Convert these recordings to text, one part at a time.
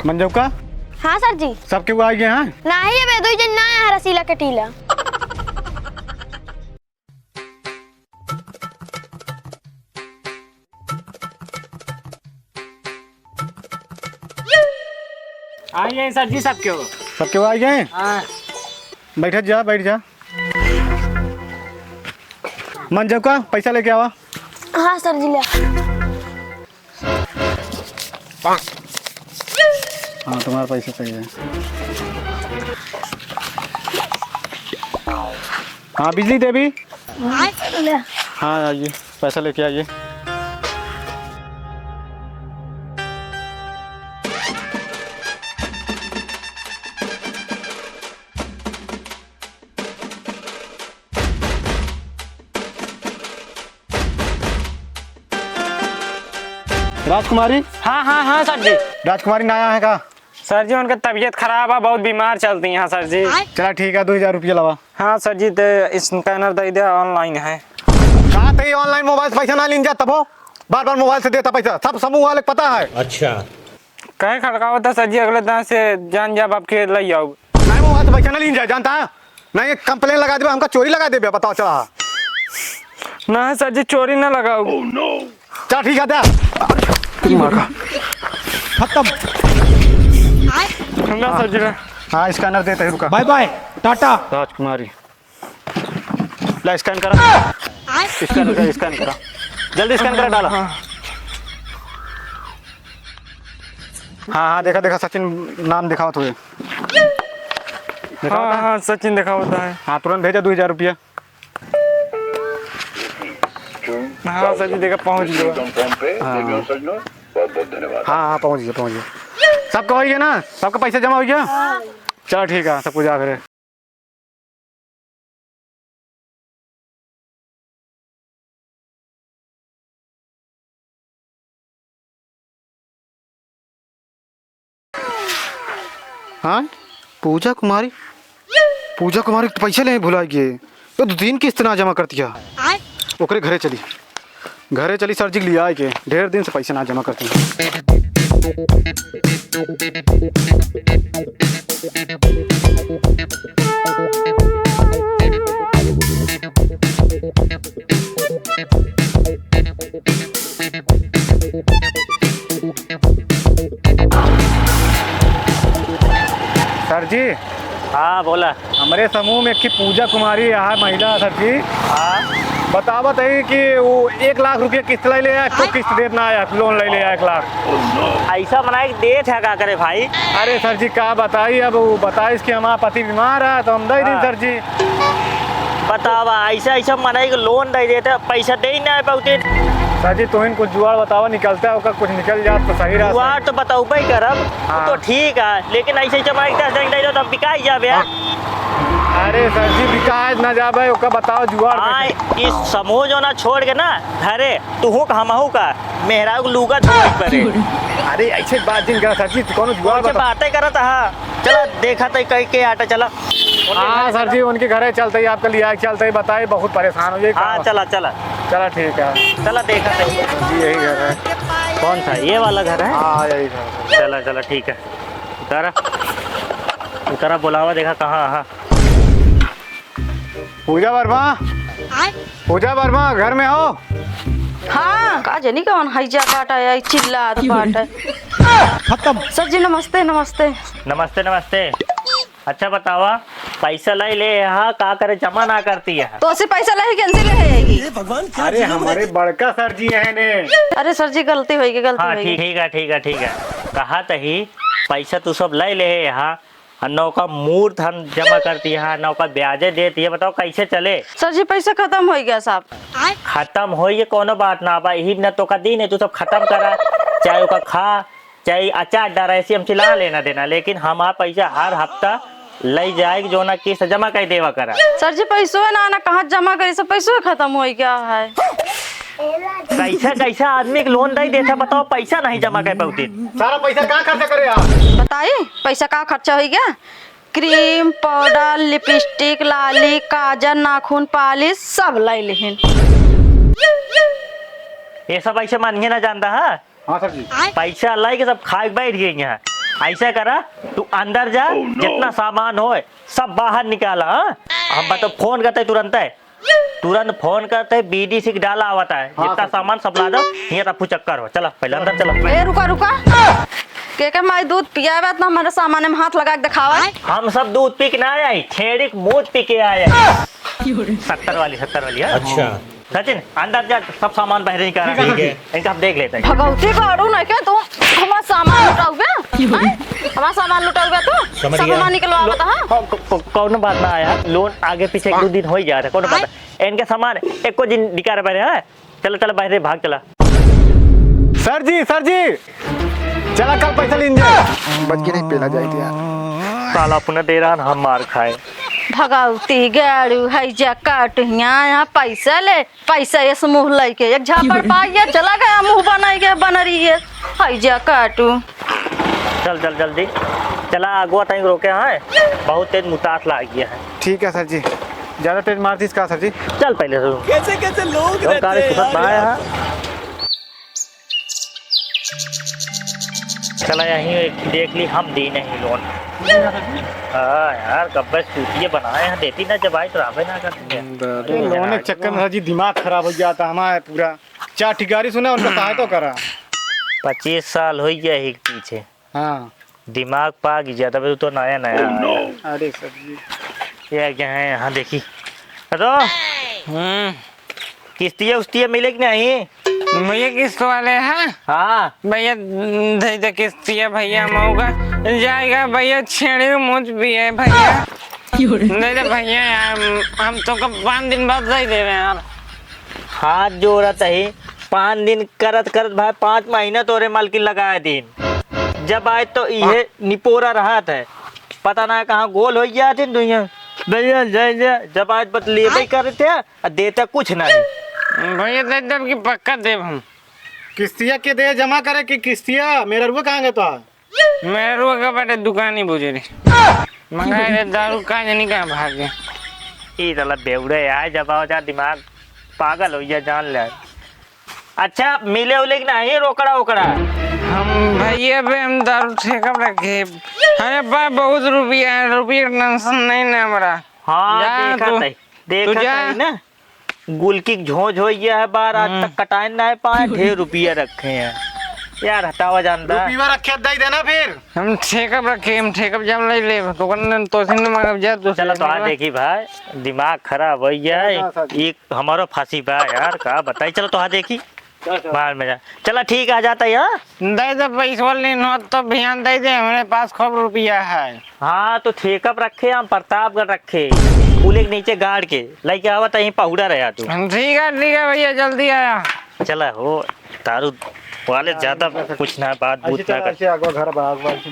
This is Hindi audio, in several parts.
मंजू का हाँ सर जी। सबके वो आ गए हैं ना ही ये बेदुई जन ना है रसीला कटीला। आ गए सर जी सबके वो। सबके वो आ गए हैं। हाँ बैठ जा बैठ जा। मंजू का पैसा लेके आवा। हाँ सर जी ले। हाँ तुम्हारा पैसा चाहिए। हाँ बिजली देवी। हाँ आइए पैसा लेके आइए। राजकुमारी। हाँ हाँ हाँ सर जी। राजकुमारी नया है का? सर जी उनका तबीयत खराब है, बहुत बीमार चलती हैं सर जी। चला ठीक है 2000 रुपया लवा। हाँ सर जी तो स्कैनर दे दे, ऑनलाइन है। कहा थे ऑनलाइन मोबाइल से पैसा ना लीन जा तब हो बार बार मोबाइल से देता पैसा सब समूह वाले पता है। अच्छा कहे खड़काओ था सर जी, अगले दिन से जान जब आपके ले आओ। नहीं मोबाइल से पैसा ना लीन जाए जानता है नहीं कंप्लेन लगा दे हमका चोरी लगा दे बताओ चला। ना सर जी चोरी ना लगाओ। चल ठीक है खत्म। ना सर जी ना। हाँ स्कैनर देते हैं रुका। बाय बाय टाटा। राजकुमारी ला स्कैन करा। स्कैन करा जल्दी स्कैन करा डाला। हाँ हाँ देखा देखा सचिन नाम दिखाओ तुझे। हाँ हाँ सचिन देखा होता है। हाँ तुरंत भेजा 2000 रुपया। हाँ सर जी देखा पहुँच गया। हाँ हाँ पहुँच गया। सबका हो गया ना? सबका पैसा जमा हो गया? चलो ठीक है सब कुछ आ फिर। हाँ पूजा कुमारी तो पैसे ले भुला गए तो 2 दिन किस्त ना जमा कर दिया। ओकरे घरे चली सर जी लिया के ढेर दिन से पैसे ना जमा करती। सर जी। हाँ बोला। हमारे समूह में एक पूजा कुमारी है महिला सर जी। हाँ बतावत है कि वो 1 लाख रुपया किस्त ले लिया तो किस्त देना आया लोन ले लिया 1 लाख। ऐसा मना देत है क्या करे भाई? अरे सर जी क्या बताइए अब वो बताइए कि हमारा पति बीमार है तो हम दे दी सर जी। बतावा ऐसा मना लोन दे देते पैसा दे ना पाते। सर जी तो कुछ जुआड़ बतावा निकलता है कुछ निकल जाए तो सही रहा। जुआड़ तो बताओ भाई करब। हाँ। तो ठीक है लेकिन ऐसे तो बिकाई जाबे। अरे सर जी बिकाज ना जाबे ओका बताओ जुआड़। हाँ इस समूह जो ना छोड़ के ना घरे तू हमहू का मेहरा को लूगा छोड़ पड़े। अरे ऐसे बात जिन कर सर जी कौन जुआड़ बातें करत। हाँ चला देखा तो कहीं के आटा चला। हाँ सर जी उनके घरे चलते ही आपका लिया चलते ही बताइए बहुत परेशान हो जाए। हाँ चला चला ठीक है चला देखा तो जी यही घर है। कौन सा ये वाला घर है? हाँ यही घर। चला ठीक है उतारा बुलावा देखा कहाँ। हाँ पूजा वर्मा घर में हो? हाँ का जनी कौन हैजा काटा है चिल्ला बाट है। खत्म। सर जी नमस्ते। नमस्ते। अच्छा बतावा पैसा ले यहाँ का करे जमा ना करती है तो ऐसे पैसा लाई कैंसिल ले आएगी। अरे हमारे बड़का सर जी है ने। अरे सर जी गलती होगी हाँ ठीक है कहा तही पैसा तू सब ले यहाँ नौका मूर्त हम जमा करती है नौका ब्याजे देती है। बताओ कैसे चले? सर जी पैसा खत्म हो गया साहब। खत्म हो ये कोनो बात ना बा यही न तो का दिन है तू सब खत्म करा चाहे उसका खा चाहे अचार डरा ऐसी हम चिल्ला लेना देना लेकिन हमारा पैसा हर हफ्ता ले जाएगी जो ना किस्त जमा कर देवा करा। सर जी पैसों ना कहाँ जमा करी सब पैसों खत्म हो गया है। कैसा आदमी के लोन नहीं देता बताओ पैसा नहीं जमा कर पाती। सारा पैसा कहाँ खर्चा करे आप? बताइए पैसा का खर्चा हो गया। क्रीम पाउडर लिपस्टिक लाली काजल नाखून पालिश सब लाई लेहिन। ये सब ऐसे मानिए ना जानता है हाँ सर जी। पैसा लाई के सब खाए बैठ गए यहाँ। ऐसा करा तू अंदर जा, जितना सामान हो सब बाहर निकाला। हाँ? हम बता फोन करते तुरंत फोन करते BDC की डाला आवता है। जितना सामान सब ला दो, यहाँ रफू चक्कर हो। चला पहले अंदर चला। ए रुका रुका, के मैं दूध पियावे तो हमारे सामान में हाथ लगा के दिखावा। हम सब दूध पी के ना आए, छेड़ी मूत पी के आए। 70 वाली हाँ? अच्छा सचिन अंदर जा, सब सामान बाहर निकाल। ठीक है, इनका हम देख लेते हैं। भगवती काड़ू नहीं क्या तुम हमारा सामान लुटाओगे? हमारा सामान लुटाओगे तो सब सामान निकलवा बता। कौन बात ना आया, लोन आगे पीछे 1-2 दिन हो ही जा रहा है। कौन बात है, इनके सामान एक को दिन निकाल रहे। चलो चलो बाहर भाग चला। सर जी चला कल पैसा लेने बच के नहीं पेला जाएगी यार। साला पुनः दे रहा हम मार खाए। भगवती गाड़ू है जा काट यहाँ पैसा ले, पैसा ये मुँह लेके एक झापड़ पाइए चला गया, मुँह बनाई के बन रही है जा काटू। चल चल जल्दी चला, आगुआ तक रोके हैं, बहुत तेज मुतास ला गया है। ठीक है सर जी, ज्यादा तेज मारती इसका सर जी। चल पहले कैसे लोग चला यहीं देख ली, हम दी नहीं लोन। हाँ यार कब्बे सूतिये बनाए हैं, देती ना जब आई तो राबे ना करती है। लोन के चक्कर में जी दिमाग खराब हो जाता हमारा पूरा। 4 ठिकारी सुना उनका सहायता तो करा। 25 साल हो गया ही पीछे। हाँ दिमाग पाग जाता है तो नया नया। अरे सर जी ये क्या है यहाँ देखी तो किस्तियाँ उस्तियाँ मिले कि नहीं? भैया किस्त वाले हैं? हाँ भैया दे दे किस्तियाँ भैया मऊगा जाएगा भैया, छेड़ी मुझ भी है भैया। दे दे भैया यार, हम तो कब 5 दिन बाद दे रहे हैं यार। हाथ जोड़त है 5 दिन करत करत भाई 5 महीना तोरे मालकिन लगाए दिन। जब आए तो ये निपोरा रहा था, पता ना कहाँ गोल हो गया थे दुनिया। भैया जब आज बत ले कर थे देता कुछ नहीं। भैया दे दे कि पक्का देव हम। किस्तिया के दे जमा करे कि किस्तिया मेरा रुआ कहाँ गया तो? मेरा रुआ का बेटे दुकान ही बुझे रही मंगाए दारू का नहीं कहाँ भागे। ये साला बेवड़े आए जब आओ जा, दिमाग पागल हो गया जान ले। अच्छा मिले उले कि नहीं रोकड़ा ओकड़ा? हम भैया पे हम दारू ठेका रखे, हमारे पास बहुत रुपया है, रुपया टेंशन नहीं ना हमारा। हाँ देखा ना, गुलकी झोंझ हो गया है बार, आज तक कटाए ना पाए, ढेर रुपया रखे हैं यार। हटावा जानता रुपया रखे दे देना फिर। हम ठेका रखे, हम ठेका जब ले ले तो सिंह मांग जा तो चलो तो हाँ देखी भाई, दिमाग खराब हो गया है। एक हमारो फांसी बा यार, का बताई। चलो तो हाँ देखी बाहर में जा। चला ठीक आ जाता है। दे दे पैसा लेना तो ध्यान दे दे, हमारे पास खूब रुपया है। हाँ तो ठेकअप रखे, हम प्रतापगढ़ रखे, पुल के नीचे गाड़ के लेके आवा तो यहीं पहुड़ा रहा तू। ठीक है भैया जल्दी आया। चला हो दारू वाले ज्यादा कुछ ना बात बूत ना कर।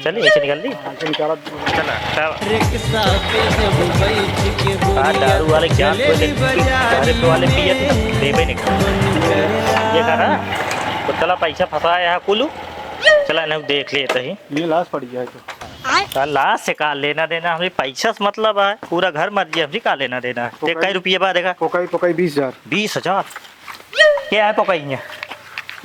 चलिए ऐसे निकल दी चला। दारू वाले क्या वाले पिए देवे निकल ये करा तो चला पैसा फंसाया है कुलू। चला ना देख लेते ही, ये लाश पड़ गया तो लाश से का लेना देना, हमें पैसा से मतलब है, पूरा घर मर गया, हमसे का लेना देना है। देख कई रुपये बाद देखा पोकाई 20,000। 20,000 क्या है पोकाई?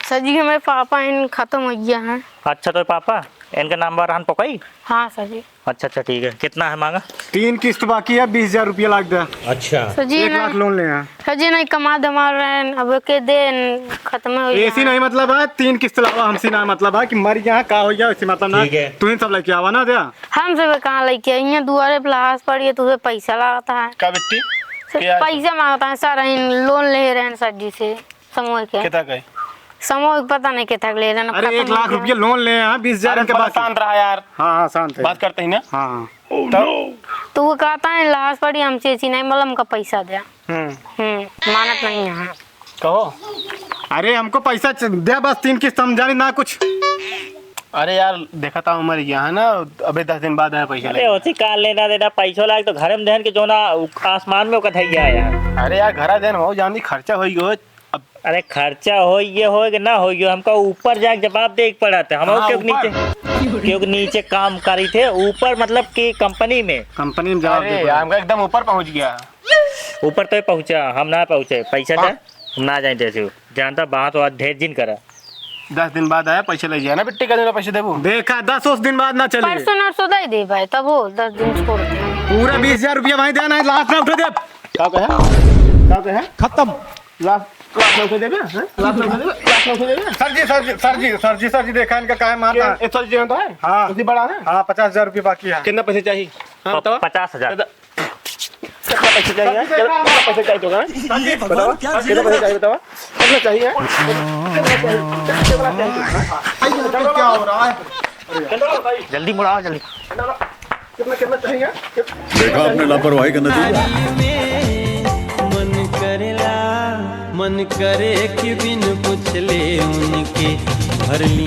सर जी हमारे पापा इन खत्म हो गया है। अच्छा तो पापा इनका नाम रहन पोकाई? हाँ सर जी। अच्छा ठीक है, कितना है मांगा? 3 किस्त बाकी है, 20,000 रुपया लाग दे। अच्छा सर जी 1 लाख लोन ले हैं। सर जी नहीं कमा दमा रहे हैं, अब के दिन खत्म हो ऐसी नहीं मतलब है 3 किस्त लावा, हमसे ना मतलब है कि मर गया का हो गया, इससे मतलब ना तू सब लेके आवा ना दे। हम सब कहाँ लेके आई दुआरे प्लास पड़ी तुझे पैसा लगता है। का बेटी पैसा मांगता है सर, लोन ले रहे हैं सर जी से समूह के। कितना गए? समूह पता नहीं कितना ले रहे हैं। अरे 1 लाख रुपया लोन ले हैं, 20,000 के बाद शांत रहा यार। हाँ शांत है, बात करते ही ना। हाँ तो वो कहता है लाश पड़ी हमसे ऐसी नहीं मतलब हमका पैसा दे। मानत नहीं है। कहो अरे हमको पैसा दे बस, 3 किस्त हम जाने ना कुछ। अरे यार देखा था उमर गया है ना, अबे 10 दिन बाद आया पैसा अरे होती का लेना देना पैसा लाग तो घर में देन के जो ना आसमान में कथैया यार। अरे यार घर देन हो जान दी खर्चा हो गयो। अरे खर्चा हो ये हो कि ना हो गयो, हमका ऊपर जाके जवाब दे पड़ा था। हम क्योंकि नीचे काम करी थे, ऊपर मतलब कि कंपनी में जवाब दे यार हमका एकदम ऊपर पहुंच गया। ऊपर तो पहुंचा, हम ना पहुंचे। पैसा दे हम ना जाए जैसे जानता बात और ढेर जिन करा 10 दिन बाद आया पैसे ले जाए ना बिट्टी का पैसे देबो। देखा 10 दिन बाद ना चले परसों नरसों दे दे भाई, तब हो 10 दिन छोड़ दे। पूरा 20,000 रुपया भाई देना है, लास्ट ना उठे दे। क्या कहे खत्म लास्ट में उठे देबे हैं? लास्ट में उठे देबे सर जी देखा इनका काहे मारता है। 100 जी तो है हाँ। उतनी बड़ा है। हाँ 50,000 रुपया बाकी है। कितना पैसे चाहिए? हाँ बताओ। 50,000। कितना पैसे चाहिए? कितना पैसे चाहिए तो बताओ। कितना पैसे चाहिए बताओ। कितना चाहिए? क्या हो रहा है? जल्दी मुड़ाओ जल्दी। कितना चाहिए? देखा आपने लापरवाही का नतीजा। मन करे कि बिन पूछ ले उनके भर ली